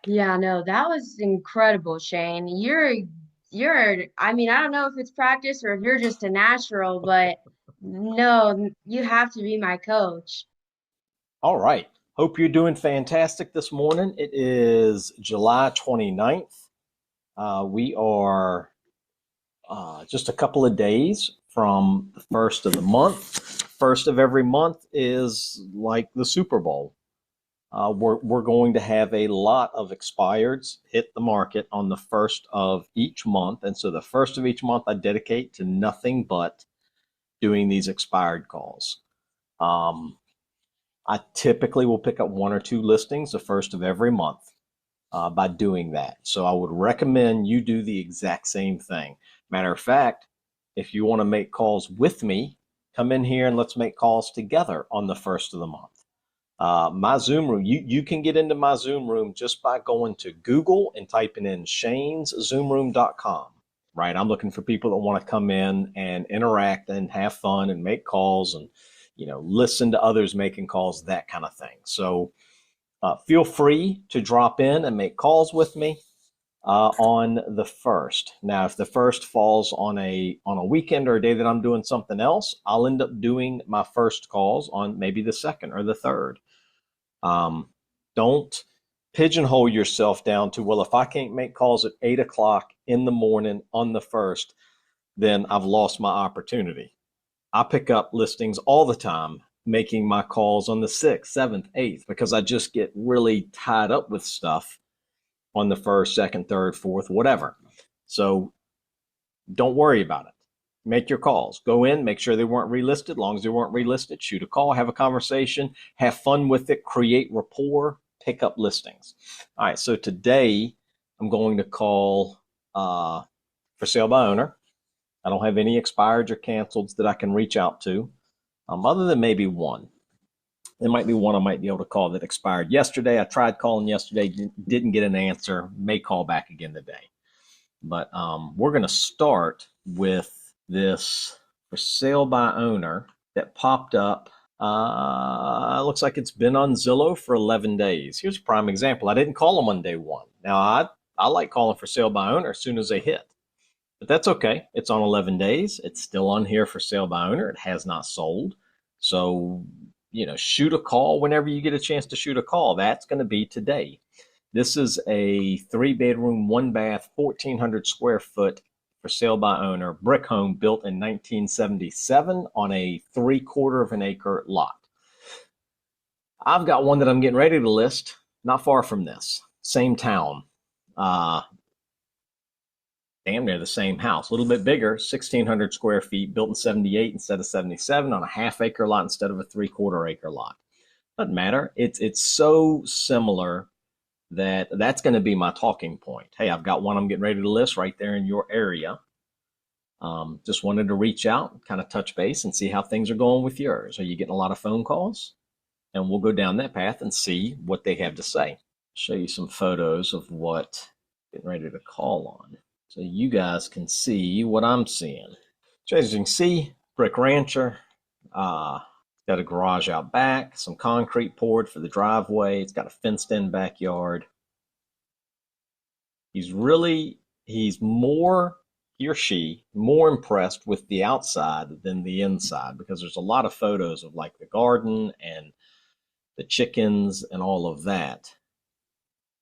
Yeah, no, that was incredible, Shane. I mean, I don't know if it's practice or if you're just a natural, but no, you have to be my coach. All right. Hope you're doing fantastic this morning. It is July 29th. We are just a couple of days from the first of the month. First of every month is like the Super Bowl. We're going to have a lot of expireds hit the market on the first of each month. And so the first of each month I dedicate to nothing but doing these expired calls. Um, I typically will pick up one or two listings the first of every month by doing that. So I would recommend you do the exact same thing. Matter of fact, if you want to make calls with me, come in here and let's make calls together on the first of the month. My Zoom room, you can get into my Zoom room just by going to Google and typing in shaneszoomroom.com. Right. I'm looking for people that want to come in and interact and have fun and make calls and, listen to others making calls, that kind of thing. So feel free to drop in and make calls with me on the first. Now, if the first falls on a weekend or a day that I'm doing something else, I'll end up doing my first calls on maybe the second or the third. Don't pigeonhole yourself down to, well, if I can't make calls at 8 o'clock in the morning on the first, then I've lost my opportunity. I pick up listings all the time, making my calls on the 6th, 7th, 8th, because I just get really tied up with stuff on the first, second, third, fourth, whatever. So don't worry about it. Make your calls. Go in, make sure they weren't relisted. As long as they weren't relisted, shoot a call, have a conversation, have fun with it, create rapport, pick up listings. All right, so today I'm going to call for sale by owner. I don't have any expireds or canceleds that I can reach out to, other than maybe one. There might be one I might be able to call that expired yesterday. I tried calling yesterday, didn't get an answer. May call back again today. But we're going to start with this for sale by owner that popped up. Looks like it's been on Zillow for 11 days. Here's a prime example. I didn't call them on day one. Now, I like calling for sale by owner as soon as they hit. But that's okay. It's on 11 days. It's still on here for sale by owner. It has not sold. So, shoot a call whenever you get a chance to shoot a call. That's going to be today. This is a 3-bedroom, 1-bath, 1,400 square foot for sale by owner brick home built in 1977 on a 3/4 of an acre lot. I've got one that I'm getting ready to list not far from this. Same town. Uh, Damn near the same house, a little bit bigger, 1,600 square feet, built in 78 instead of 77 on a half-acre lot instead of a 3/4 acre lot. Doesn't matter. It's so similar that's going to be my talking point. Hey, I've got one I'm getting ready to list right there in your area. Just wanted to reach out, kind of touch base, and see how things are going with yours. Are you getting a lot of phone calls? And we'll go down that path and see what they have to say. Show you some photos of what I'm getting ready to call on, so you guys can see what I'm seeing. So as you can see, brick rancher. Got a garage out back, some concrete poured for the driveway. It's got a fenced-in backyard. He's more, he or she, more impressed with the outside than the inside, because there's a lot of photos of like the garden and the chickens and all of that,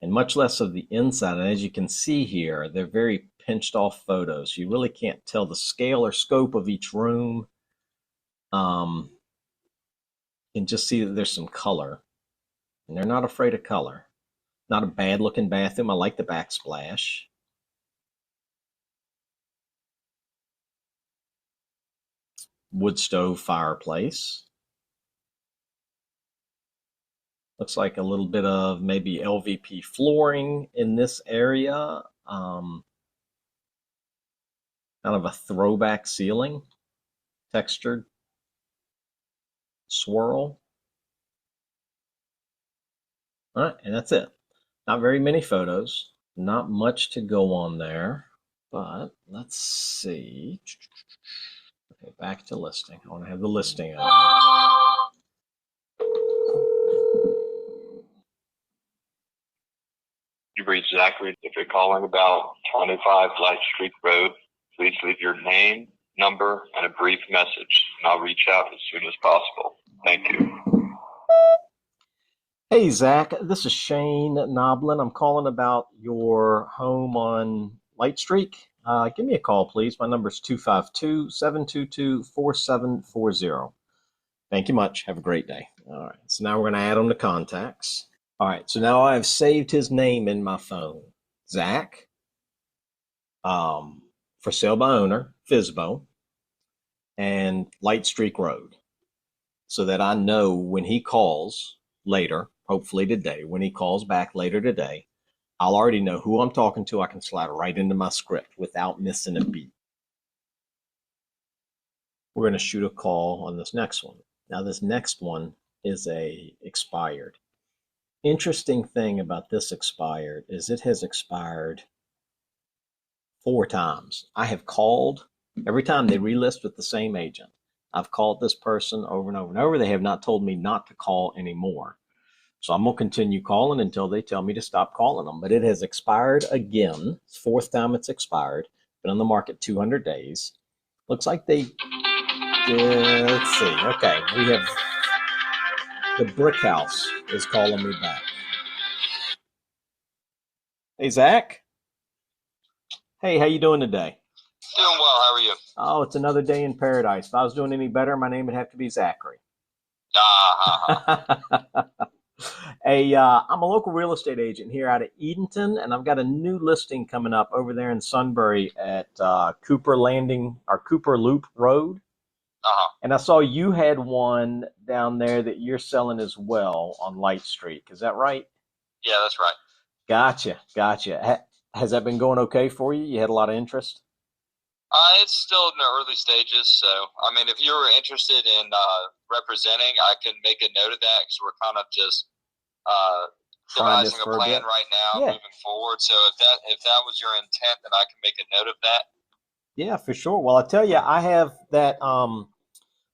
and much less of the inside. And as you can see here, they're very pinched off photos. You really can't tell the scale or scope of each room. You can just see that there's some color, and they're not afraid of color. Not a bad looking bathroom. I like the backsplash. Wood stove fireplace. Looks like a little bit of maybe LVP flooring in this area. Kind of a throwback ceiling, textured swirl. All right, and that's it. Not very many photos, not much to go on there, but let's see. Okay, back to listing. I want to have the listing on. You've reached Zachary. If you're calling about 25 Light Street Road, please leave your name, number, and a brief message, and I'll reach out as soon as possible. Thank you. Hey, Zach, this is Shane Noblin. I'm calling about your home on Light Streak. Give me a call, please. My number is 252-722-4740. Thank you much. Have a great day. All right, so now we're going to add him to contacts. All right, so now I've saved his name in my phone. Zach, for sale by owner, FSBO, and Light Streak Road, so that I know when he calls later, hopefully today, when he calls back later today, I'll already know who I'm talking to. I can slide right into my script without missing a beat. We're going to shoot a call on this next one. Now, this next one is a expired. Interesting thing about this expired is it has expired 4 times. I have called every time they relist with the same agent. I've called this person over and over and over. They have not told me not to call anymore. So I'm going to continue calling until they tell me to stop calling them. But it has expired again. 4th time it's expired. Been on the market 200 days. Looks like they did. Let's see. Okay. We have the Brick House is calling me back. Hey, Zach. Hey, how you doing today? Doing well. How are you? Oh, it's another day in paradise. If I was doing any better, my name would have to be Zachary. Hey, I'm a local real estate agent here out of Edenton, and I've got a new listing coming up over there in Sunbury at Cooper Landing or Cooper Loop Road. And I saw you had one down there that you're selling as well on Light Street. Is that right? Yeah, that's right. Gotcha. Has that been going okay for you? You had a lot of interest? It's still in the early stages, so I mean, if you were interested in representing, I can make a note of that because we're kind of just devising a plan right now, moving forward. So if that was your intent, then I can make a note of that. Yeah, for sure. Well, I tell you, I have that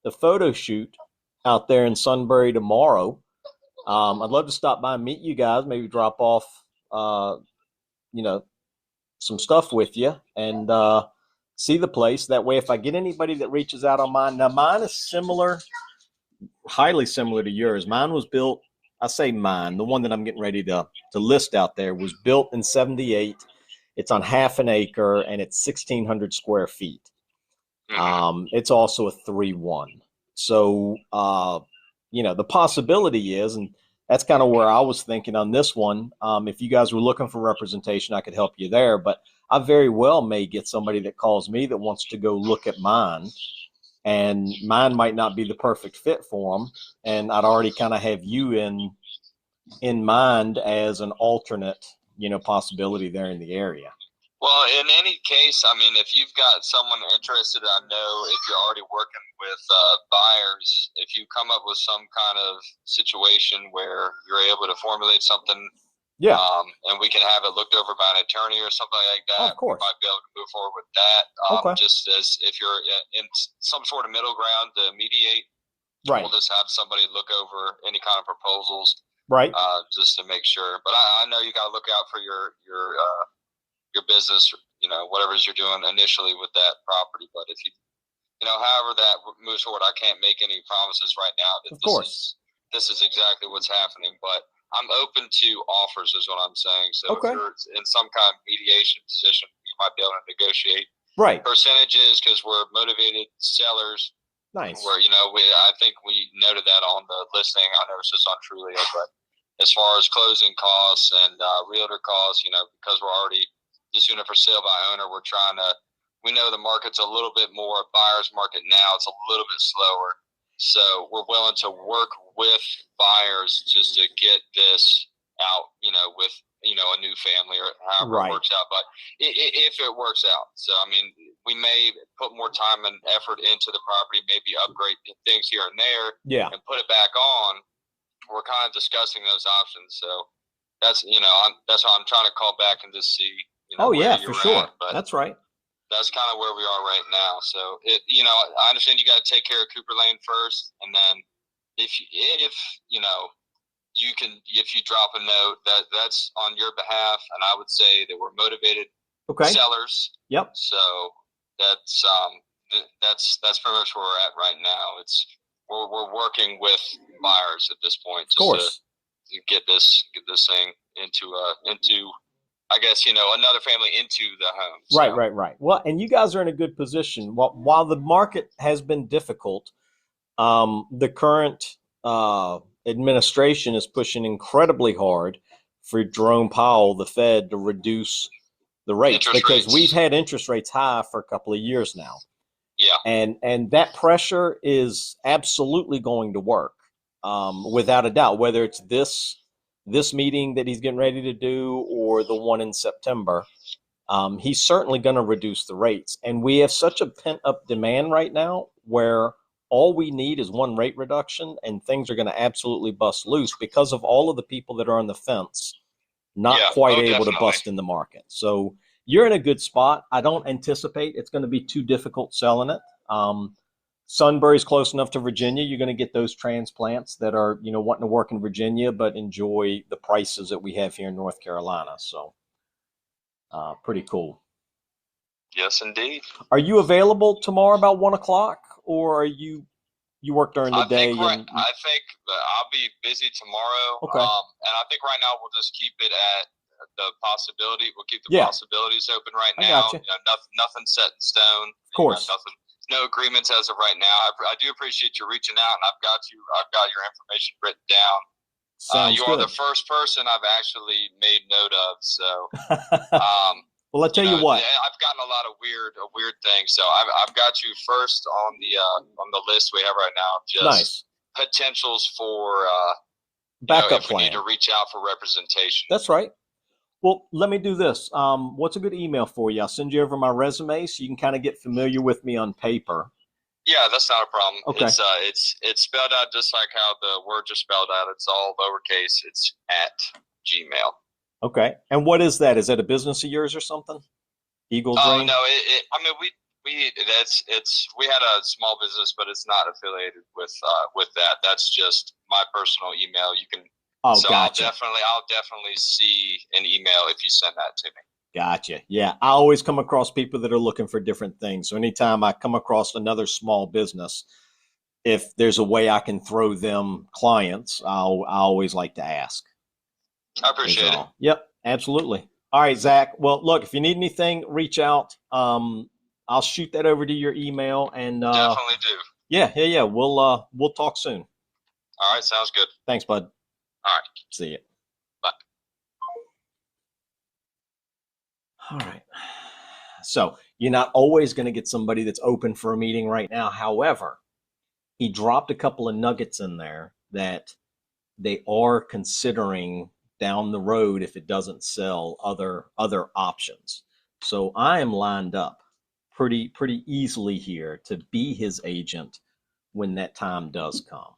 the photo shoot out there in Sunbury tomorrow. I'd love to stop by and meet you guys, maybe drop off, some stuff with you and see the place. That way, if I get anybody that reaches out on mine, now mine is similar, highly similar to yours. Mine was built, I say mine, the one that I'm getting ready to list out there was built in 78. It's on half an acre and it's 1,600 square feet. It's also a 3-1. So, the possibility is, and that's kind of where I was thinking on this one. If you guys were looking for representation, I could help you there. But I very well may get somebody that calls me that wants to go look at mine, and mine might not be the perfect fit for them. And I'd already kind of have you in mind as an alternate, possibility there in the area. Well, in any case, I mean, if you've got someone interested, I know if you're already working with buyers, if you come up with some kind of situation where you're able to formulate something, and we can have it looked over by an attorney or something like that, of course, we might be able to move forward with that. Just as if you're in some sort of middle ground to mediate, we'll just have somebody look over any kind of proposals, just to make sure. But I know you got to look out for your business, whatever you're doing initially with that property. But if however that moves forward, I can't make any promises right now that this is exactly what's happening. But I'm open to offers, is what I'm saying. So if you're in some kind of mediation position, you might be able to negotiate percentages because we're motivated sellers. Nice. Where I think we noted that on the listing. I know it's just on Trulia, but as far as closing costs and realtor costs, because we're already this unit for sale by owner, we know the market's a little bit more buyer's market now. It's a little bit slower. So we're willing to work with buyers just to get this out, with, a new family or however it works out. But if it works out. So, I mean, we may put more time and effort into the property, maybe upgrade things here and there and put it back on. We're kind of discussing those options. So that's why I'm trying to call back and just see, for sure. That's right. That's kind of where we are right now. So I understand you got to take care of Cooper Lane first, and then if you you can, if you drop a note, that's on your behalf, and I would say that we're motivated sellers. Yep. So that's pretty much where we're at right now. We're working with buyers at this point just to get this thing into I guess, another family into the home. So. Right. Well, and you guys are in a good position. While the market has been difficult, the current administration is pushing incredibly hard for Jerome Powell, the Fed, to reduce the rates because we've had interest rates high for a couple of years now. Yeah. And that pressure is absolutely going to work, without a doubt, whether it's this meeting that he's getting ready to do or the one in September. He's certainly going to reduce the rates. And we have such a pent-up demand right now where all we need is one rate reduction and things are going to absolutely bust loose because of all of the people that are on the fence, not quite able to bust in the market. So you're in a good spot. I don't anticipate it's going to be too difficult selling it. Sunbury's close enough to Virginia. You're going to get those transplants that are, wanting to work in Virginia but enjoy the prices that we have here in North Carolina. So pretty cool. Yes, indeed. Are you available tomorrow about 1 o'clock, or are you work during the day? I think I'll be busy tomorrow. Okay. And I think right now we'll just keep it at the possibility. We'll keep the possibilities open right now. Nothing set in stone. Of course. No agreements as of right now. I do appreciate you reaching out, and I've got your information written down. Sounds you good. are the first person I've actually made note of. So, well, I'll tell you what. I've gotten a lot of weird things. So I've got you first on the list we have right now. Just potentials for backup if plan. We need to reach out for representation. That's right. Well, let me do this. What's a good email for you? I'll send you over my resume so you can kind of get familiar with me on paper. Yeah, that's not a problem. Okay. It's spelled out just like how the words are spelled out. It's all lowercase. It's at Gmail. Okay. And what is that? Is that a business of yours or something? Eagle Dream? No. We had a small business, but it's not affiliated with that. That's just my personal email. You can. So gotcha. I'll definitely see an email if you send that to me. Gotcha. Yeah, I always come across people that are looking for different things. So anytime I come across another small business, if there's a way I can throw them clients, I always like to ask. I appreciate it. Yep, absolutely. All right, Zach. Well, look, if you need anything, reach out. I'll shoot that over to your email, and definitely do. Yeah. We'll talk soon. All right, sounds good. Thanks, bud. All right. See you. Bye. All right. So you're not always going to get somebody that's open for a meeting right now. However, he dropped a couple of nuggets in there that they are considering down the road if it doesn't sell other options. So I am lined up pretty easily here to be his agent when that time does come.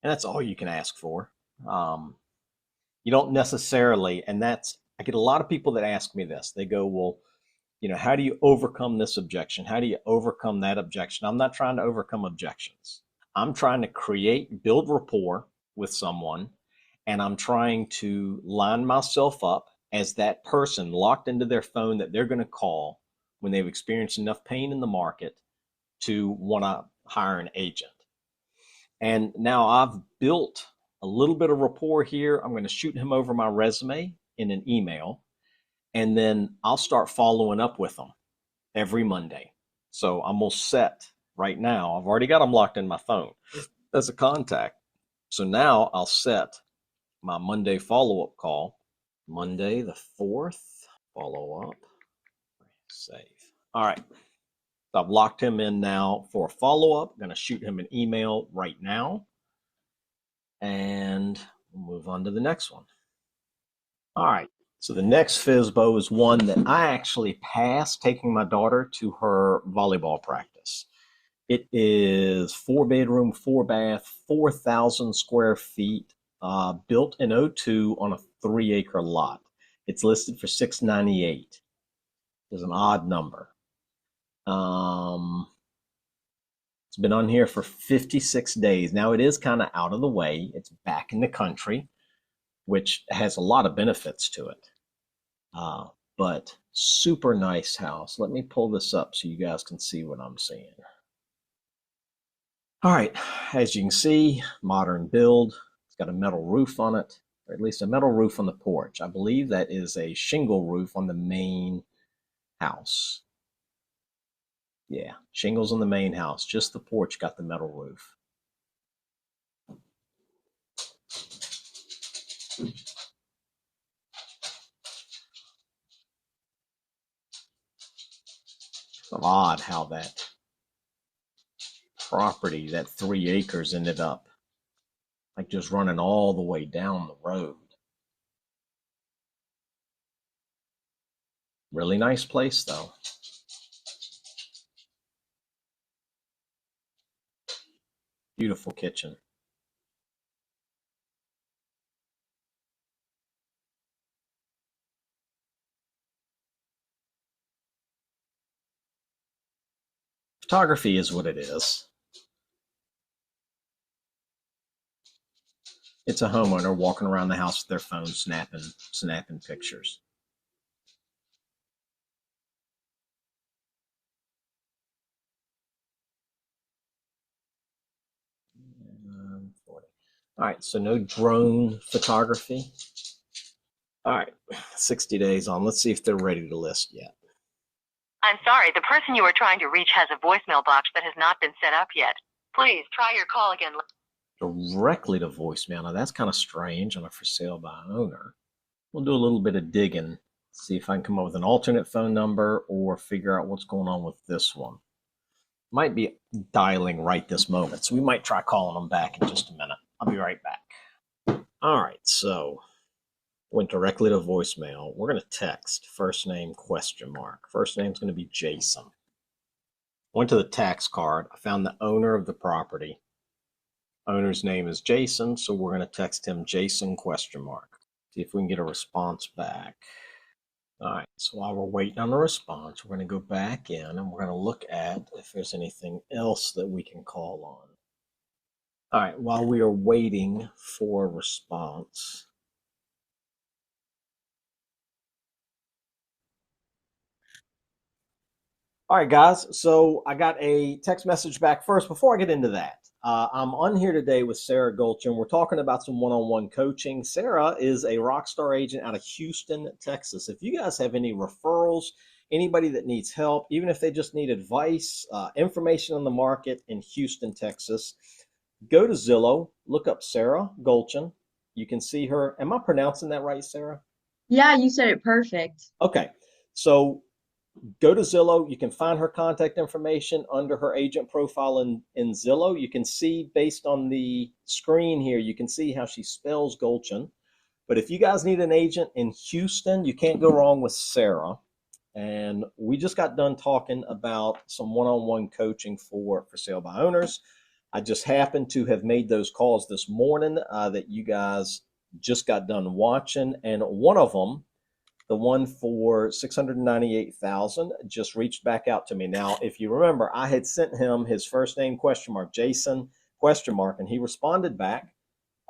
And that's all you can ask for. You don't necessarily, and I get a lot of people that ask me this. They go, well, how do you overcome this objection? How do you overcome that objection? I'm not trying to overcome objections. I'm trying to build rapport with someone, and I'm trying to line myself up as that person locked into their phone that they're going to call when they've experienced enough pain in the market to want to hire an agent. And now I've built a little bit of rapport here. I'm going to shoot him over my resume in an email, and then I'll start following up with them every Monday. So I'm all set right now. I've already got them locked in my phone as a contact. So now I'll set my Monday follow-up call. Monday the 4th, follow up, save. All right. So I've locked him in now for a follow-up. I'm going to shoot him an email right now. And we'll move on to the next one. All right. So the next FSBO is one that I actually passed taking my daughter to her volleyball practice. It is 4-bedroom, 4-bath, 4,000 square feet, built in '02 on a 3-acre lot. It's listed for $698. It's an odd number. It's been on here for 56 days. Now it is kind of out of the way. It's back in the country, which has a lot of benefits to it. But super nice house. Let me pull this up so you guys can see what I'm seeing. All right, as you can see, modern build. It's got a metal roof on it, or at least a metal roof on the porch. I believe that is a shingle roof on the main house. Yeah, shingles on the main house. Just the porch got the metal roof. It's odd how that property, that 3 acres, ended up like just running all the way down the road. Really nice place though. Beautiful kitchen. Photography is what it is. It's a homeowner walking around the house with their phone snapping pictures. All right, so no drone photography. All right, 60 days on. Let's see if they're ready to list yet. I'm sorry, the person you are trying to reach has a voicemail box that has not been set up yet. Please try your call again. Directly to voicemail. Now that's kind of strange on a for sale by owner. We'll do a little bit of digging, see if I can come up with an alternate phone number or figure out what's going on with this one. Might be dialing right this moment, so we might try calling them back in just a minute. I'll be right back. All right, so went directly to voicemail. We're going to text first name ? First name's going to be Jason. Went to the tax card. I found the owner of the property. Owner's name is Jason, so we're going to text him Jason ? See if we can get a response back. All right, so while we're waiting on a response, we're going to go back in and we're going to look at if there's anything else that we can call on. All right, while we are waiting for a response, all right, guys, so I got a text message back first. Before I get into that, I'm on here today with Sarah Gulchin. We're talking about some one-on-one coaching. Sarah is a rockstar agent out of Houston, Texas. If you guys have any referrals, anybody that needs help, even if they just need advice, information on the market in Houston, Texas, go to Zillow, look up Sarah Gulchin. You can see her. Am I pronouncing that right, Sarah? Yeah, you said it perfect. Okay, so go to Zillow. You can find her contact information under her agent profile in Zillow. You can see based on the screen here, you can see how she spells Gulchin. But if you guys need an agent in Houston, you can't go wrong with Sarah. And we just got done talking about some one-on-one coaching for sale by owners. I just happened to have made those calls this morning that you guys just got done watching. And one of them, the one for $698,000, just reached back out to me. Now, if you remember, I had sent him his first name ? Jason ? And he responded back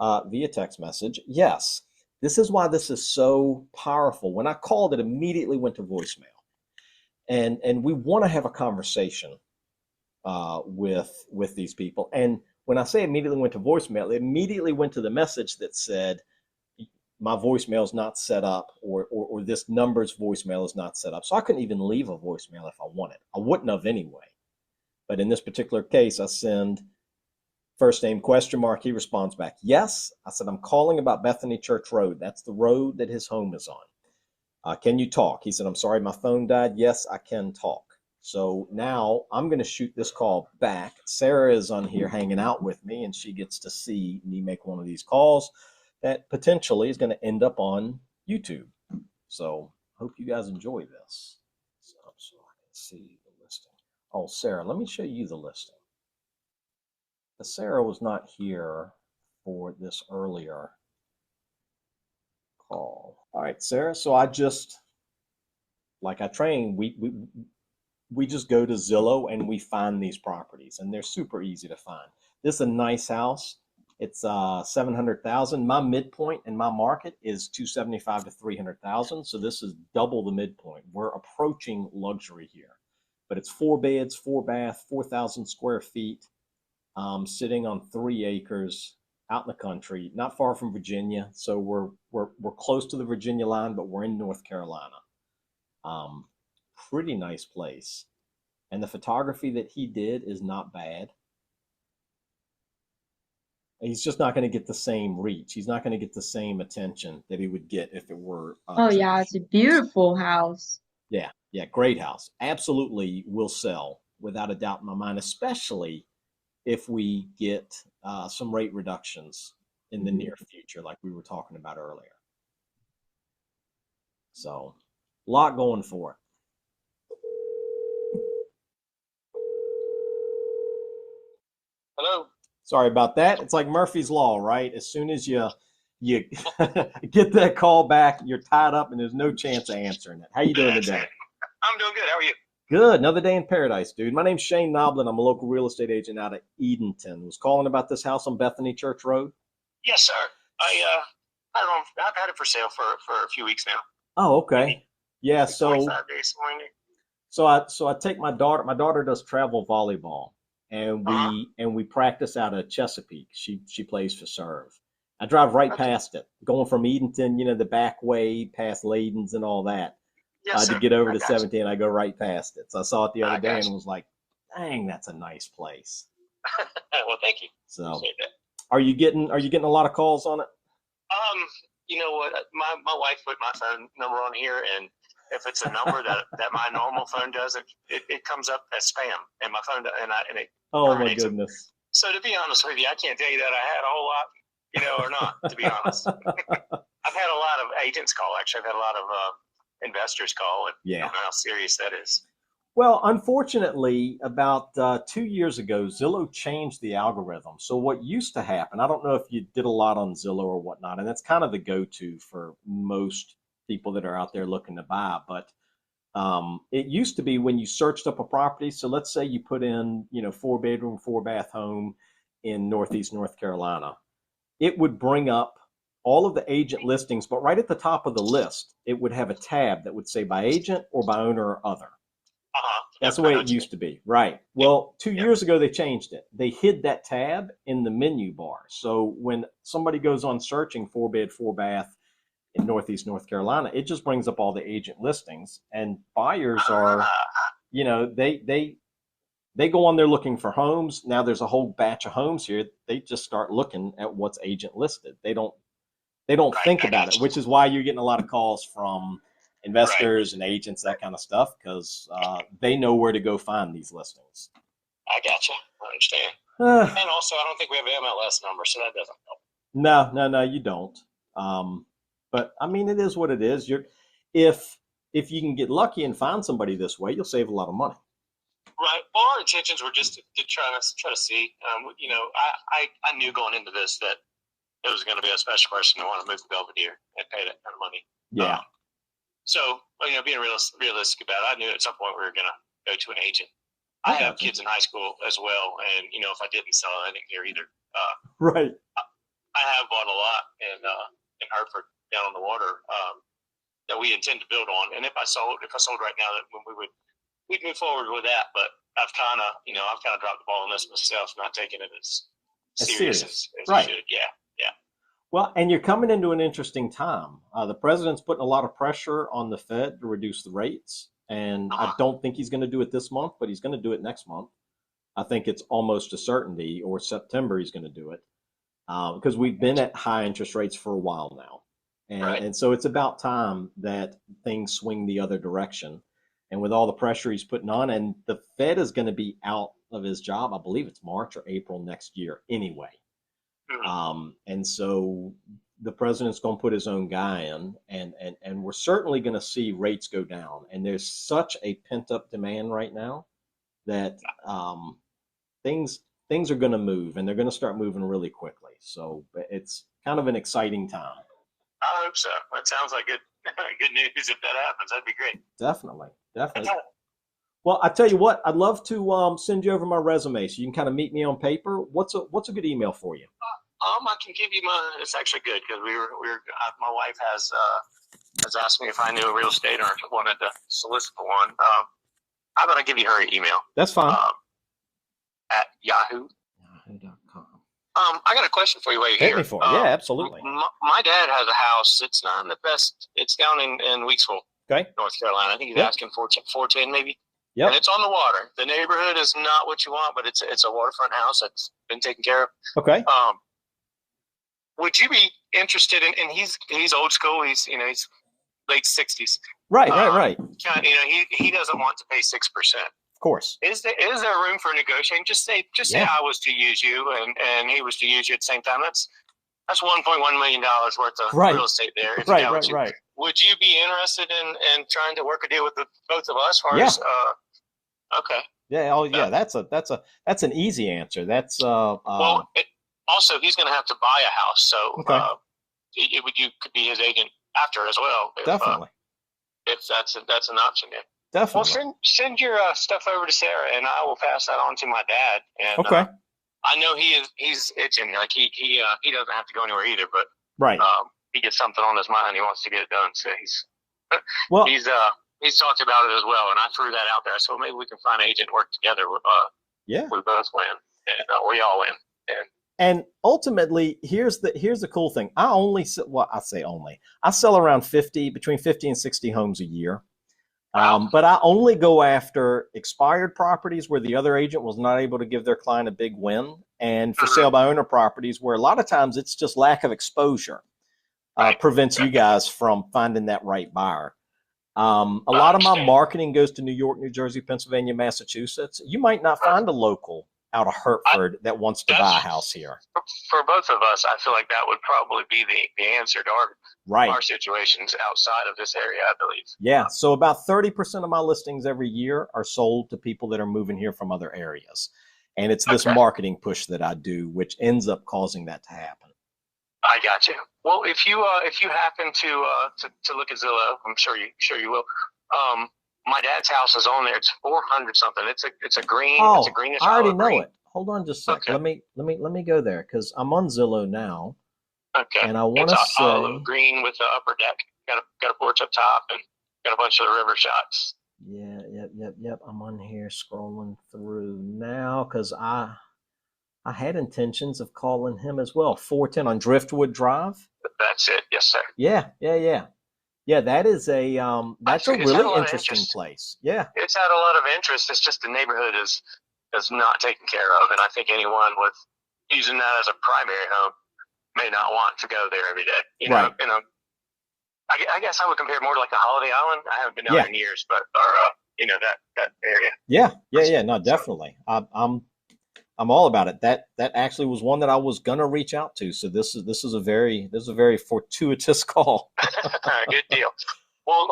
via text message. Yes, this is why this is so powerful. When I called, it immediately went to voicemail, and we want to have a conversation with these people. And when I say immediately went to voicemail, it immediately went to the message that said, my voicemail is not set up, or this number's voicemail is not set up. So I couldn't even leave a voicemail if I wanted. I wouldn't have anyway. But in this particular case, I send first name ? He responds back, yes. I said, I'm calling about Bethany Church Road. That's the road that his home is on. Can you talk? He said, I'm sorry, my phone died. Yes, I can talk. So now I'm going to shoot this call back. Sarah is on here hanging out with me, and she gets to see me make one of these calls that potentially is going to end up on YouTube. So hope you guys enjoy this. So I can see the listing. Oh, Sarah, let me show you the listing. Sarah was not here for this earlier call. All right, Sarah. So I just, like I trained, we just go to Zillow and we find these properties, and they're super easy to find. This is a nice house. It's 700,000. My midpoint in my market is 275 to 300,000. So this is double the midpoint. We're approaching luxury here, but it's 4 beds, 4 bath, 4,000 square feet, sitting on 3 acres out in the country, not far from Virginia. So we're close to the Virginia line, but we're in North Carolina. Um, Pretty nice place, and the photography that he did is not bad. He's just not going to get the same reach. He's not going to get the same attention that he would get if it were Oh yeah, it's a beautiful house. Yeah, yeah, great house. Absolutely will sell without a doubt in my mind, especially if we get some rate reductions in the near future, like we were talking about earlier. So, a lot going for it. Hello. Sorry about that. It's like Murphy's Law, right? As soon as you get that call back, you're tied up and there's no chance of answering it. How you doing today? I'm doing good. How are you? Good. Another day in paradise, dude. My name's Shane Noblin. I'm a local real estate agent out of Edenton. Was calling about this house on Bethany Church Road. Yes, sir. I don't know. I've had it for sale for a few weeks now. Oh, okay. Yeah. So 25 days, somewhere in there. I take my daughter. My daughter does travel volleyball, and we practice out of Chesapeake. She plays for serve. I drive right past it, going from Edenton, the back way past Layden's and all that. Yes, to get over to 17, I go right past it. So I saw it the other day and was like, dang, that's a nice place. Well, thank you. So are you getting a lot of calls on it? You know what? My wife put my phone number on here, and if it's a number that my normal phone does, it comes up as spam, and my phone and it. Oh my goodness! So to be honest with you, I can't tell you that I had a whole lot, or not. To be honest, I've had a lot of agents call. Actually, I've had a lot of investors call, and I don't know how serious that is. Well, unfortunately, about 2 years ago, Zillow changed the algorithm. So what used to happen, I don't know if you did a lot on Zillow or whatnot, and that's kind of the go-to for most people that are out there looking to buy. But it used to be when you searched up a property. So let's say you put in, 4-bedroom, 4-bath home in Northeast North Carolina, it would bring up all of the agent listings, but right at the top of the list, it would have a tab that would say by agent or by owner or other. That's the way it used to be. Right. Well, 2 years ago, they changed it. They hid that tab in the menu bar. So when somebody goes on searching 4-bed, 4-bath in Northeast North Carolina, it just brings up all the agent listings, and buyers are, they go on there looking for homes. Now there's a whole batch of homes here. They just start looking at what's agent listed. They don't think about it, which is why you're getting a lot of calls from investors and agents, that kind of stuff, because they know where to go find these listings. I gotcha. I understand. And also, I don't think we have an MLS number, so that doesn't help. No, you don't. But I mean, it is what it is. If you can get lucky and find somebody this way, you'll save a lot of money. Right. Well, our intentions were just to try to see. I knew going into this that it was going to be a special person who wanted to move to Belvedere and pay that kind of money. Yeah. So, being realistic about it, I knew at some point we were going to go to an agent. I have kids in high school as well, and if I didn't sell it, I didn't care either. Right. I have bought a lot in Hartford down on the water that we intend to build on, and if I sold right now, that we'd move forward with that. But I've kind of dropped the ball on this myself, not taking it as serious as I should. Yeah. Well, and you're coming into an interesting time. The president's putting a lot of pressure on the Fed to reduce the rates. And I don't think he's going to do it this month, but he's going to do it next month. I think it's almost a certainty, or September he's going to do it, because we've been at high interest rates for a while now. And so it's about time that things swing the other direction. And with all the pressure he's putting on, and the Fed is going to be out of his job, I believe it's March or April next year anyway. And so the president's going to put his own guy in, and we're certainly going to see rates go down. And there's such a pent up demand right now that things are going to move, and they're going to start moving really quickly. So it's kind of an exciting time. I hope so. That sounds like good news. If that happens, that'd be great. Definitely. Well, I tell you what, I'd love to send you over my resume so you can kind of meet me on paper. What's a good email for you? I can give you my. It's actually good because my wife has asked me if I knew real estate or wanted to solicit for one. How about I give you her email? That's fine. At Yahoo. Yahoo.com. I got a question for you while you're Hit here. me for it. Yeah, absolutely. My dad has a house. It's not in the best. It's down in Weeksville, Okay. North Carolina. I think he's asking 410 maybe. Yep. And it's on the water. The neighborhood is not what you want, but it's a waterfront house that's been taken care of. Okay. Would you be interested in? And he's old school. He's late 60s. Right. He doesn't want to pay 6%. Of course. Is there room for negotiating? Just say I was to use you and he was to use you at the same time. That's $1.1 million worth of real estate there. Right. Would you be interested in trying to work a deal with both of us? Okay. Yeah. Oh, yeah. That's an easy answer. That's also he's going to have to buy a house, so you could be his agent after as well. Definitely. If that's an option. Yeah. Definitely. Well, send your stuff over to Sarah, and I will pass that on to my dad. And I know he's itching. Like he doesn't have to go anywhere either, but he gets something on his mind. He wants to get it done. So he's talked about it as well, and I threw that out there. So maybe we can find an agent and work together. We both win, and we all win. And ultimately, here's the cool thing. I sell around between 50 and 60 homes a year. But I only go after expired properties where the other agent was not able to give their client a big win, and for sale by owner properties where a lot of times it's just lack of exposure prevents you guys from finding that right buyer. A lot of my marketing goes to New York, New Jersey, Pennsylvania, Massachusetts. You might not find a local out of Hertford that wants to buy a house here. For both of us, I feel like that would probably be the answer to our situations outside of this area, I believe. Yeah, so about 30% of my listings every year are sold to people that are moving here from other areas. And it's this marketing push that I do, which ends up causing that to happen. I got you. Well, if you happen to look at Zillow, I'm sure you will. My dad's house is on there. It's 400 something. It's a green. Oh, it's a greenish. I already know green. it. Hold on just a sec. Okay. Let me go there because I'm on Zillow now. Okay. And I want to say olive green with the upper deck. Got a porch up top and got a bunch of the river shots. Yeah. Yep. I'm on here scrolling through now because I had intentions of calling him as well. 410 on Driftwood Drive. That's it. Yes, sir. Yeah. Yeah, that is that's a really interesting place. Yeah. It's had a lot of interest. It's just the neighborhood is not taken care of. And I think anyone with using that as a primary home may not want to go there every day. I guess I would compare it more to like the Holiday Island. I haven't been down there in years, but that area. Yeah. No, definitely. I'm all about it. That actually was one that I was gonna reach out to. So this is a very fortuitous call. Good deal. Well,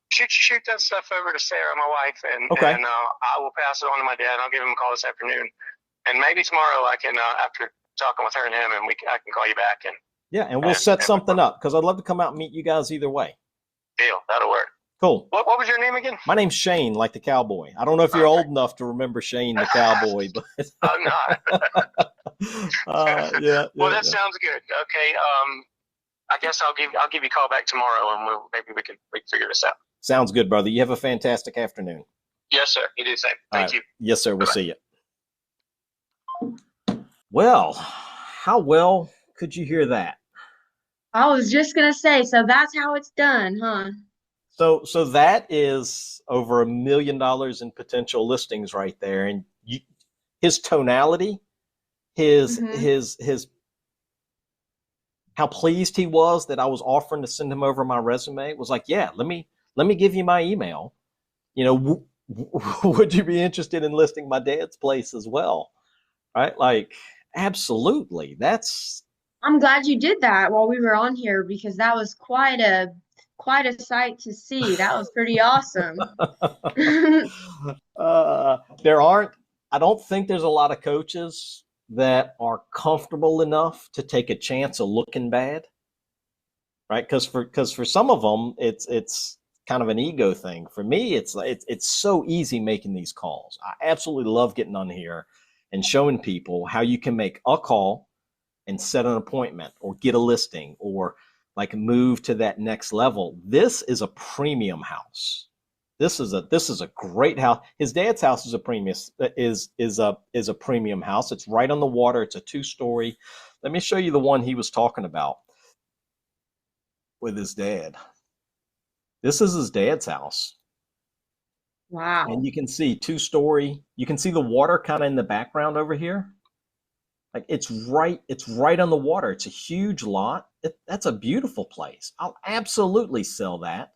shoot that stuff over to Sarah, my wife, and I will pass it on to my dad. I'll give him a call this afternoon, and maybe tomorrow I can after talking with her and him, and I can call you back and we'll set something up because I'd love to come out and meet you guys either way. Deal. That'll work. Cool. What was your name again? My name's Shane, like the cowboy. I don't know if you're old enough to remember Shane the cowboy, but I'm not. Well, that sounds good. Okay. I guess I'll give you a call back tomorrow, and maybe we can figure this out. Sounds good, brother. You have a fantastic afternoon. Yes, sir. You do the same. Thank you. Yes, sir. We'll see you. Well, how well could you hear that? I was just gonna say, so that's how it's done, huh? So that is over $1 million in potential listings right there, and his tonality, his how pleased he was that I was offering to send him over my resume was like, yeah, let me give you my email. Would you be interested in listing my dad's place as well? Right? Like, absolutely. I'm glad you did that while we were on here because that was quite a sight to see. That was pretty awesome. I don't think there's a lot of coaches that are comfortable enough to take a chance of looking bad, right? Because for some of them, it's kind of an ego thing. For me, it's so easy making these calls. I absolutely love getting on here and showing people how you can make a call and set an appointment or get a listing or like move to that next level. This is a premium house. This is a great house. His dad's house is a premium is a premium house. It's right on the water. It's a 2-story. Let me show you the one he was talking about with his dad. This is his dad's house. Wow. And you can see 2-story. You can see the water kind of in the background over here. Like it's right on the water. It's a huge lot. That's a beautiful place. I'll absolutely sell that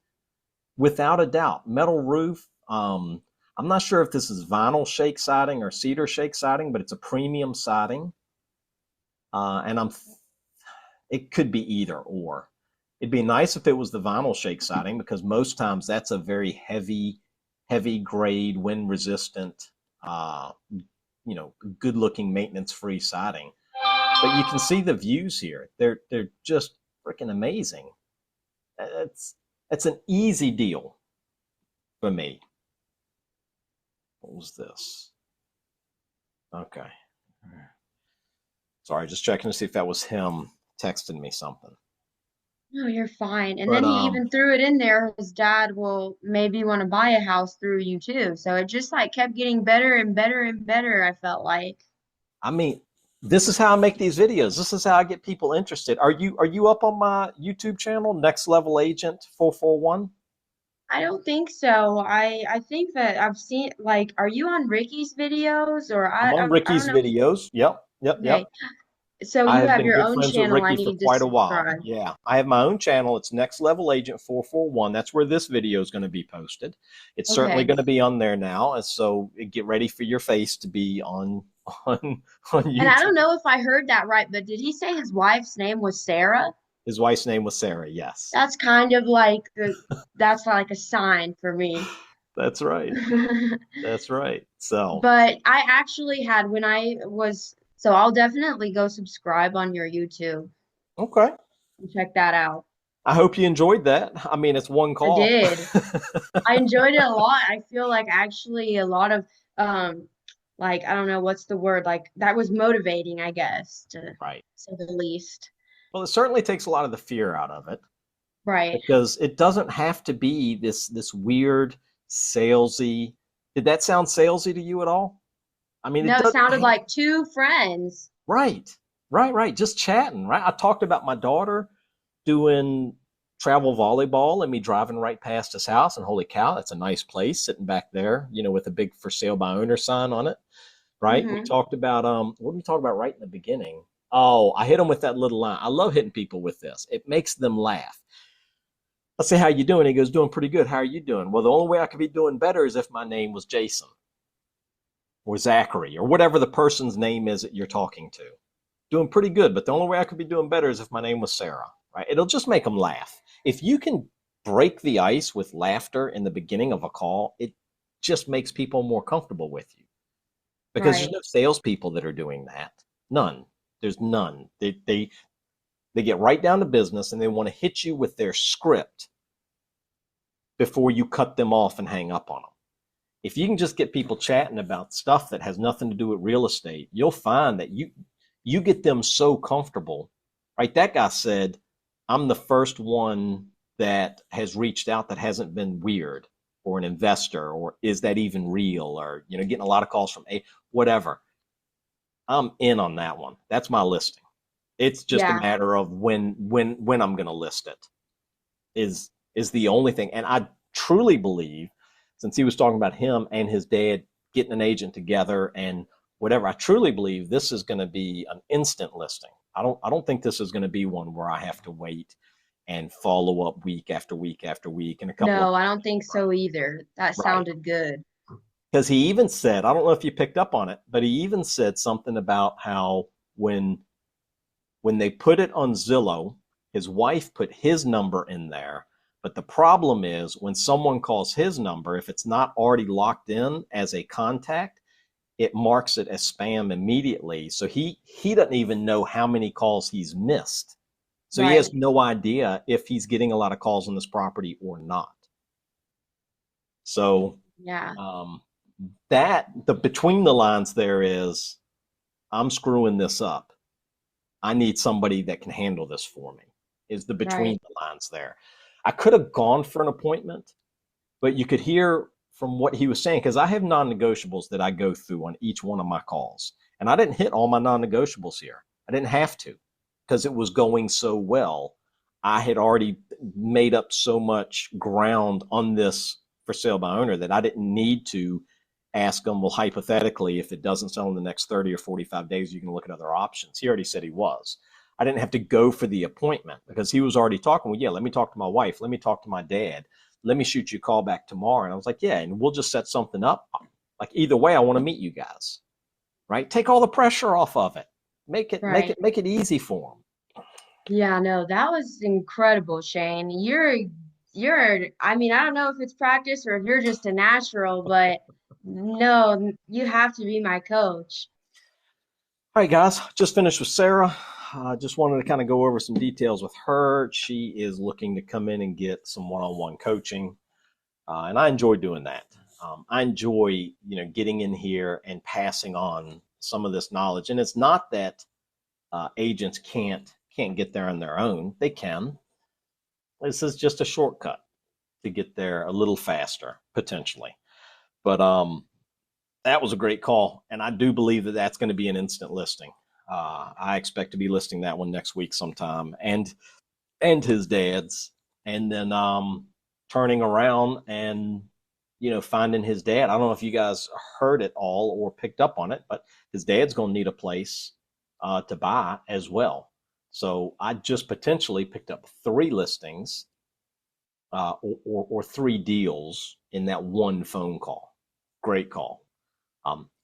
without a doubt. Metal roof. I'm not sure if this is vinyl shake siding or cedar shake siding, but it's a premium siding. And it could be either or. It'd be nice if it was the vinyl shake siding because most times that's a very heavy grade, wind resistant, good looking maintenance free siding. But you can see the views here. They're just freaking amazing. It's an easy deal for me. What was this? Okay. Sorry, just checking to see if that was him texting me something. No, you're fine. And But then he even threw it in there. His dad will maybe want to buy a house through you too. So it just like kept getting better and better and better, I felt like. I mean, this is how I make these videos. This is how I get people interested. Are you up on my YouTube channel, Next Level Agent 441? I don't think so. I think that I've seen like, are you on Ricky's videos or I'm on I don't Ricky's know. videos. Yep. Okay. So I you have have been your good own friends with channel I Ricky for need to quite a while. subscribe. Yeah, I have my own channel. It's Next Level Agent 441. That's where this video is going to be posted. It's certainly Okay. going to be on there now. And so get ready for your face to be on on And I YouTube. don't know if I heard that right, but did he say his wife's name was Sarah? His wife's name was Sarah. Yes, That's kind of like that's like a sign for me. that's right. That's right. So, But I actually had when I was so I'll definitely go subscribe on your YouTube okay. and check that out. I hope you enjoyed that. I mean, it's one I call. did. I enjoyed it a lot. I feel like actually a lot of like I don't know what's the word, like that was motivating, I guess, to Right. say the least. Well, it certainly takes a lot of the fear out of it Right. because it doesn't have to be this weird salesy. Did that sound salesy to you at all? I mean, it No, it doesn't sounded have, like two friends. right, right. Just chatting, right? I talked about my daughter doing travel volleyball and me driving right past his house, and holy cow, that's a nice place sitting back there, with a big for sale by owner sign on it, right? We Hmm. talked about what did we talk about right in the beginning? Oh, I hit him with that little line. I love hitting people with this. It makes them laugh. I say, how you doing? He goes, doing pretty good. How are you doing? Well, the only way I could be doing better is if my name was Jason or Zachary or whatever the person's name is that you're talking to. Doing pretty good, but the only way I could be doing better is if my name was Sarah, right? It'll just make them laugh. If you can break the ice with laughter in the beginning of a call, it just makes people more comfortable with you because there's Right. no salespeople that are doing that. None. There's none. They get right down to business and they want to hit you with their script before you cut them off and hang up on them. If you can just get people chatting about stuff that has nothing to do with real estate, you'll find that you get them so comfortable, right? That guy said, I'm the first one that has reached out that hasn't been weird or an investor or is that even real or, getting a lot of calls from whatever. I'm in on that one. That's my listing. It's just a Yeah. matter of when I'm going to list it is the only thing. And I truly believe, since he was talking about him and his dad getting an agent together and whatever, I truly believe this is going to be an instant listing. I don't think this is going to be one where I have to wait and follow up week after week after week and a couple of No, I don't think so either. That right. sounded good. Because he even said, I don't know if you picked up on it, but he even said something about how when they put it on Zillow, his wife put his number in there. But the problem is when someone calls his number, if it's not already locked in as a contact, it marks it as spam immediately. So he doesn't even know how many calls he's missed. So he has Right. no idea if he's getting a lot of calls on this property or not. So Yeah. the between the lines there is, I'm screwing this up. I need somebody that can handle this for me, is the between Right. the lines there. I could have gone for an appointment, but you could hear from what he was saying, because I have non-negotiables that I go through on each one of my calls. And I didn't hit all my non-negotiables here. I didn't have to, because it was going so well. I had already made up so much ground on this for sale by owner that I didn't need to ask them, well, hypothetically, if it doesn't sell in the next 30 or 45 days, you can look at other options. He already said he was. I didn't have to go for the appointment because he was already talking. Well, yeah, let me talk to my wife. Let me talk to my dad. Let me shoot you a call back tomorrow. And I was like, yeah, and we'll just set something up. Like, either way, I want to meet you guys, right? Take all the pressure off of it. Right. Make it easy for them. Yeah, no, that was incredible, Shane. I mean, I don't know if it's practice or if you're just a natural, but no, you have to be my coach. All right, guys, just finished with Sarah. Just wanted to kind of go over some details with her. She is looking to come in and get some one-on-one coaching, and I enjoy doing that. I enjoy, getting in here and passing on some of this knowledge. And it's not that agents can't get there on their own; they can. This is just a shortcut to get there a little faster, potentially. But that was a great call, and I do believe that that's going to be an instant listing. I expect to be listing that one next week sometime, and his dad's, and then turning around and finding his dad. I don't know if you guys heard it all or picked up on it, but his dad's going to need a place to buy as well. So I just potentially picked up 3 listings or 3 deals in that one phone call. Great call.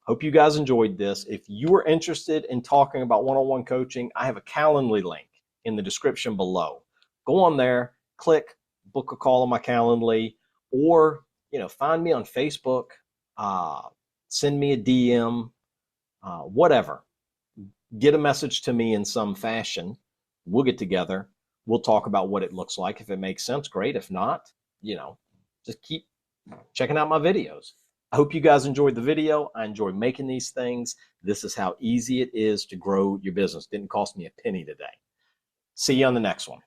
Hope you guys enjoyed this. If you are interested in talking about one-on-one coaching, I have a Calendly link in the description below. Go on there, click, book a call on my Calendly, or find me on Facebook, send me a DM, whatever. Get a message to me in some fashion. We'll get together. We'll talk about what it looks like. If it makes sense, great. If not, just keep checking out my videos. I hope you guys enjoyed the video. I enjoy making these things. This is how easy it is to grow your business. Didn't cost me a penny today. See you on the next one.